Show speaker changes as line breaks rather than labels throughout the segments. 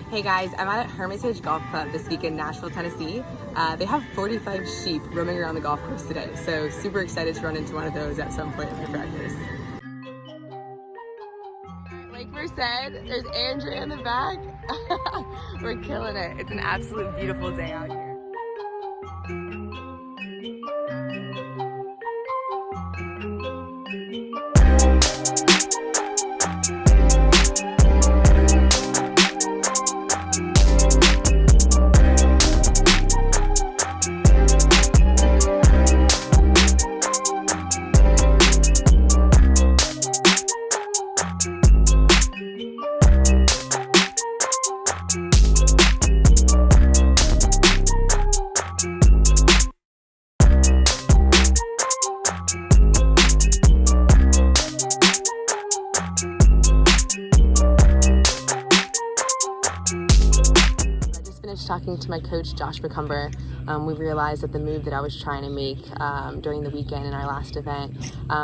Hey guys, I'm out at Hermitage Golf Club this week in Nashville, Tennessee. They have 45 sheep roaming around the golf course today, so super excited to run into one of those at some point in my practice. Like we said, there's Andrea in the back. We're killing it. It's an absolute beautiful day out here. Talking to my coach, Josh McCumber, we realized that the move that I was trying to make during the weekend in our last event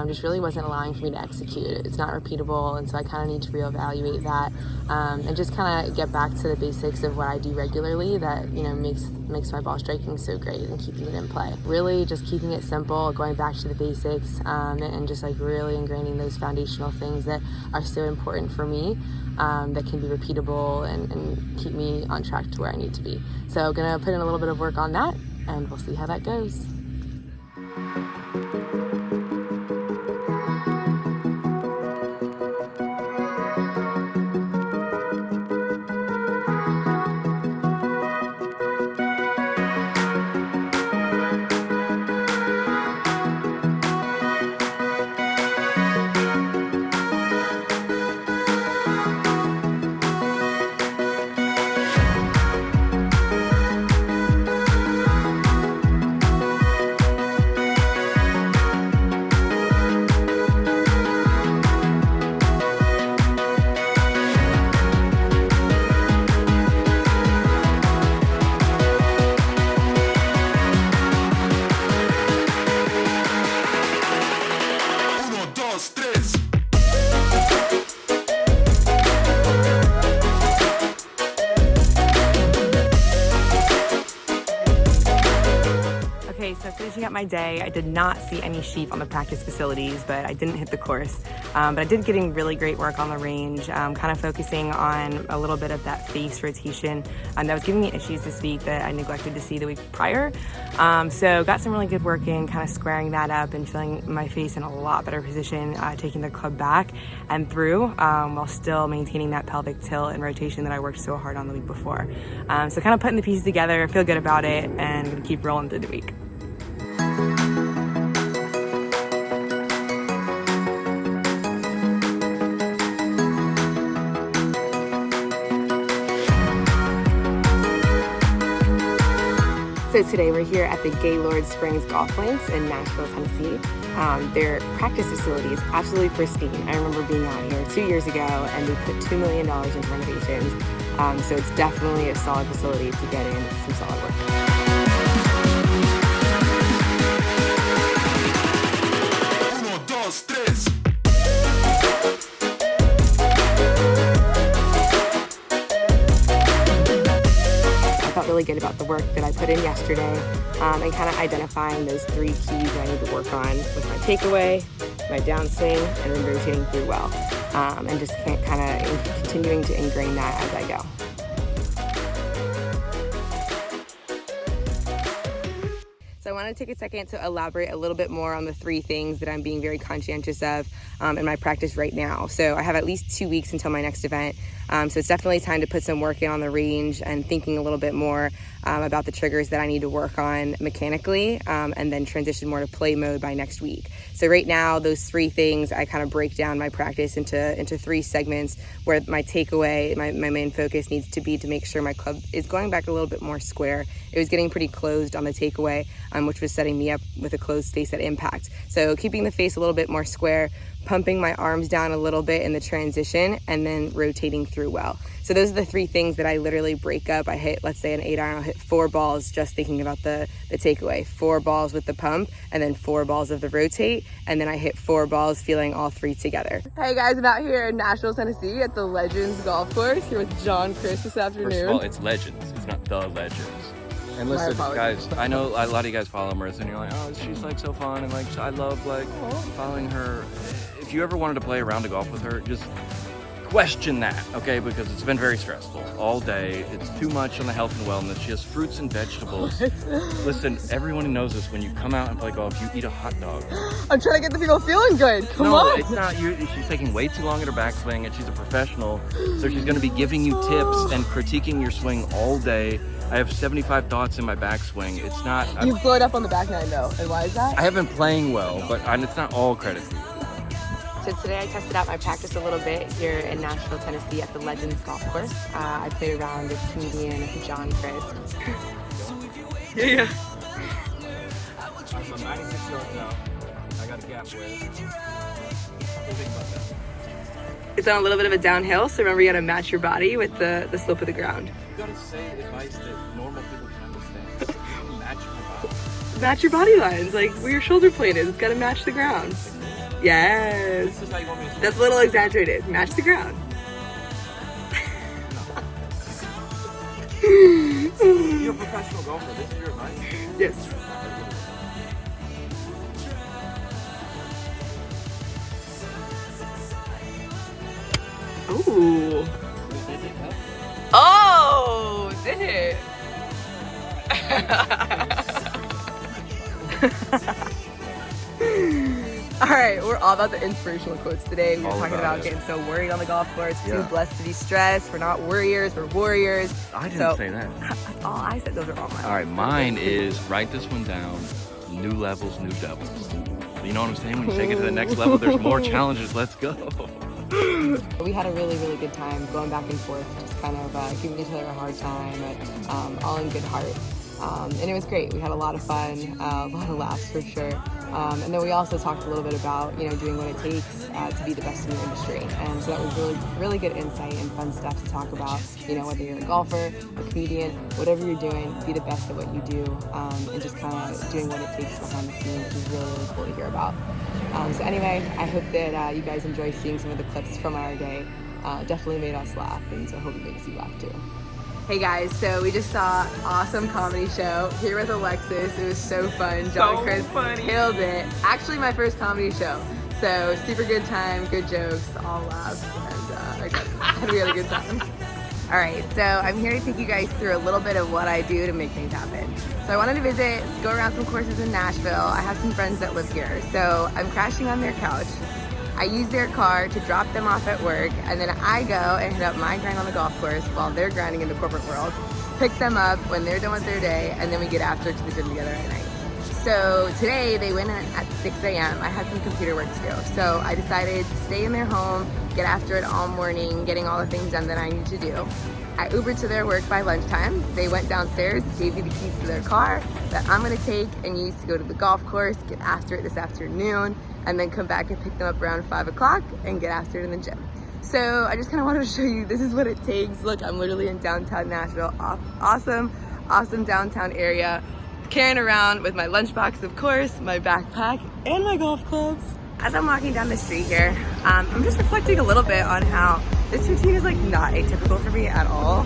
just really wasn't allowing for me to execute. It's not repeatable, and so I kind of need to reevaluate that and just kind of get back to the basics of what I do regularly that, you know, makes my ball striking so great and keeping it in play. Really just keeping it simple, going back to the basics and just like really ingraining those foundational things that are so important for me. That can be repeatable and keep me on track to where I need to be. So gonna put in a little bit of work on that and we'll see how that goes. So finishing up my day, I did not see any sheep on the practice facilities, but I didn't hit the course. But I did getting really great work on the range, kind of focusing on a little bit of that face rotation that was giving me issues this week that I neglected to see the week prior. So got some really good work in, kind of squaring that up and feeling my face in a lot better position, taking the club back and through while still maintaining that pelvic tilt and rotation that I worked so hard on the week before. So kind of putting the pieces together, feel good about it, and gonna keep rolling through the week. So today we're here at the Gaylord Springs Golf Links in Nashville, Tennessee. Their practice facility is absolutely pristine. I remember being out here 2 years ago and they put $2 million into renovations. So it's definitely a solid facility to get in some solid work. Really good about the work that I put in yesterday and kind of identifying those 3 keys that I need to work on with my takeaway, my downswing, and then rotating through well, and just kind of continuing to ingrain that as I go. So I want to take a second to elaborate a little bit more on the 3 things that I'm being very conscientious of in my practice right now. So I have at least 2 weeks until my next event. So it's definitely time to put some work in on the range and thinking a little bit more about the triggers that I need to work on mechanically and then transition more to play mode by next week. So right now, those 3 things, I kind of break down my practice into 3 segments where my takeaway, my main focus needs to be to make sure my club is going back a little bit more square. It was getting pretty closed on the takeaway, which was setting me up with a closed face at impact. So keeping the face a little bit more square, pumping my arms down a little bit in the transition, and then rotating through well. So those are the 3 things that I literally break up. I hit, let's say an 8-iron, I'll hit 4 balls just thinking about the takeaway, 4 balls with the pump, and then 4 balls of the rotate, and then I hit 4 balls feeling all 3 together. Hey guys, I'm out here in Nashville, Tennessee at the Legends golf course here with John Crist this afternoon.
First of all, it's Legends, it's not the Legends. And listen, guys, I know a lot of you guys follow Marisa, and you're like, oh, she's like so fun, and like I love like following her. If you ever wanted to play a round of golf with her, just question that, okay? Because it's been very stressful all day. It's too much on the health and wellness. She has fruits and vegetables. Listen, everyone knows this. When you come out and play golf, you eat a hot dog.
I'm trying to get the people feeling good. Come on.
No, it's not. She's taking way too long at her backswing, and she's a professional. So she's going to be giving you tips and critiquing your swing all day. I have 75 thoughts in my backswing. It's not.
You've blown up on the back nine though, and why is that?
I have been playing well, but it's not all credit to you.
So today I tested out my practice a little bit here in Nashville, Tennessee at the Legends golf course. I played around with comedian John Crist. Yeah.
I'm 96 yards now. I got a gap
It's on a little bit of a downhill, so remember you gotta match your body with the slope of the ground.
You gotta say advice that normal people can understand. Match my body.
Match your body lines, like where your shoulder plane is. It's gotta match the ground. Yes.
This is how you want me to
That's a little exaggerated. Match the ground.
You're a professional golfer. This is your advice?
Yes. Ooh. Oh, did it? All right, we're all about the inspirational quotes today. We were talking about getting so worried on the golf course. Too blessed to be stressed. We're not worriers, we're warriors.
I didn't say that.
That's all I said. Those are all mine.
All right, mine is write this one down. New levels, new devils. You know what I'm saying? When you take it to the next level, there's more challenges. Let's go.
We had a really, really good time going back and forth, just kind of giving each other a hard time, but all in good heart. And it was great. We had a lot of fun, a lot of laughs for sure. And then we also talked a little bit about, doing what it takes to be the best in the industry. And so that was really, really good insight and fun stuff to talk about. Whether you're a golfer, a comedian, whatever you're doing, be the best at what you do, and just kind of doing what it takes behind the scenes, which is really, really cool to hear about. So anyway, I hope that you guys enjoy seeing some of the clips from our day. Definitely made us laugh, and so I hope it makes you laugh too. Hey guys, so we just saw an awesome comedy show here with Alexis. It was so fun. John Crist killed it. Actually, my first comedy show. So super good time, good jokes, all laughs, and I had a really good time. All right, so I'm here to take you guys through a little bit of what I do to make things happen. So I wanted to go around some courses in Nashville. I have some friends that live here, so I'm crashing on their couch. I use their car to drop them off at work, and then I go and hit up my grind on the golf course while they're grinding in the corporate world, pick them up when they're done with their day, and then we get after it to the gym together at night. So today they went in at 6 a.m. I had some computer work to do, so I decided to stay in their home, get after it all morning, getting all the things done that I need to do. I Ubered to their work by lunchtime. They went downstairs, gave me the keys to their car that I'm gonna take and use to go to the golf course, get after it this afternoon, and then come back and pick them up around 5 o'clock and get after it in the gym. So I just kind of wanted to show you this is what it takes. Look, I'm literally in downtown Nashville. Awesome downtown area. Carrying around with my lunchbox, of course, my backpack, and my golf clubs. As I'm walking down the street here, I'm just reflecting a little bit on how this routine is like not atypical for me at all.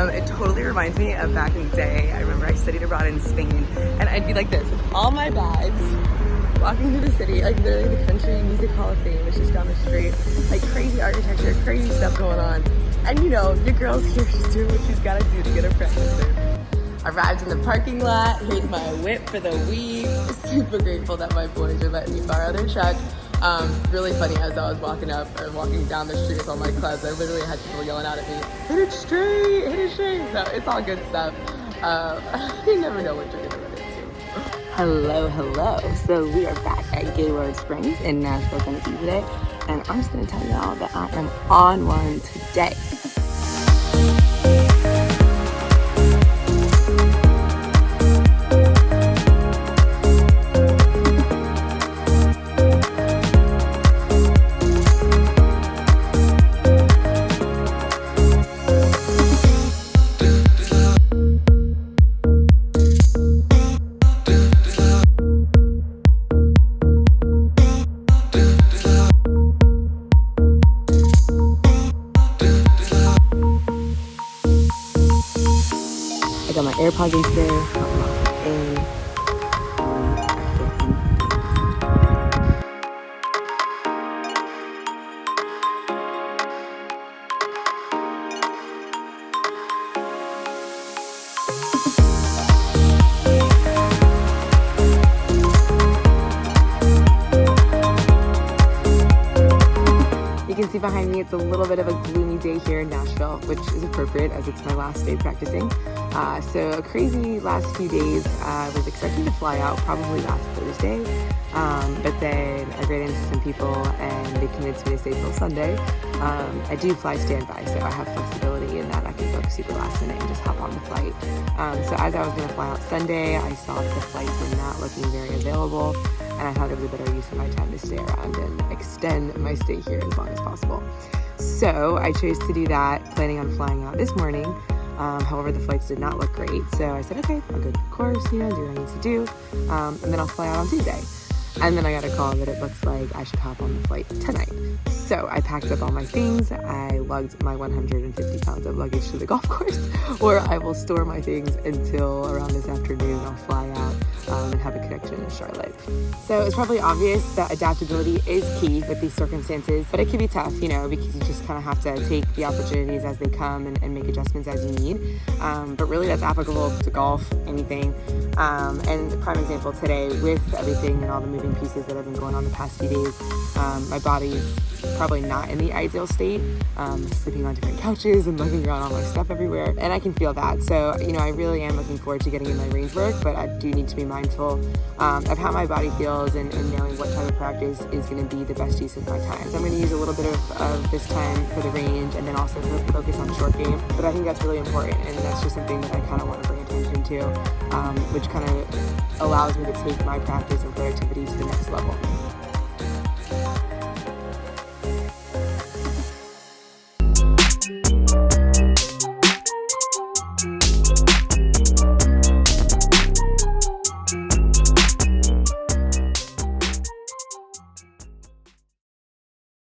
It totally reminds me of back in the day. I remember I studied abroad in Spain, and I'd be like this with all my bags, walking through the city, like literally the Country Music Hall of Fame, which is down the street, like crazy architecture, crazy stuff going on. And your girl's here, she's doing what she's gotta do to get her practice in. Arrived in the parking lot, here's my whip for the week. Super grateful that my boys are letting me borrow their truck. Really funny, as I was walking down the street with all my clubs, I literally had people yelling out at me, hit it straight, so it's all good stuff. You never know what you're gonna run into. Hello. So we are back at Gaylord Springs in Nashville, Tennessee today, and I'm just gonna tell y'all that I am on one today. got my AirPods in today. And you can see behind me, it's a little bit of a gloomy day here in Nashville, which is appropriate as it's my last day practicing. So a crazy last few days. I was expecting to fly out probably last Thursday, but then I ran into some people and they convinced me to stay till Sunday. I do fly standby, so I have flexibility in that I can book super last minute and just hop on the flight. So as I was going to fly out Sunday, I saw that the flights were not looking very available, and I thought it was a better use of my time to stay around and extend my stay here as long as possible. So I chose to do that, planning on flying out this morning. However, the flights did not look great. So I said, okay, I'll go to the course, do what I need to do, and then I'll fly out on Tuesday. And then I got a call that it looks like I should hop on the flight tonight. So I packed up all my things. I lugged my 150 pounds of luggage to the golf course, where I will store my things until around this afternoon. I'll fly out and have a connection in Charlotte. So it's probably obvious that adaptability is key with these circumstances, but it can be tough, because you just kind of have to take the opportunities as they come and make adjustments as you need. But really that's applicable to golf, anything. And a prime example today with everything and all the moving pieces that have been going on the past few days, my body's probably not in the ideal state, sleeping on different couches and lugging around all my stuff everywhere, and I can feel that. So I really am looking forward to getting in my range work, but I do need to be mindful of how my body feels and knowing what type of practice is going to be the best use of my time. So I'm going to use a little bit of this time for the range and then also focus on short game, but I think that's really important, and that's just something that I kind of want to bring attention to, which kind of allows me to take my practice and productivity to the next level.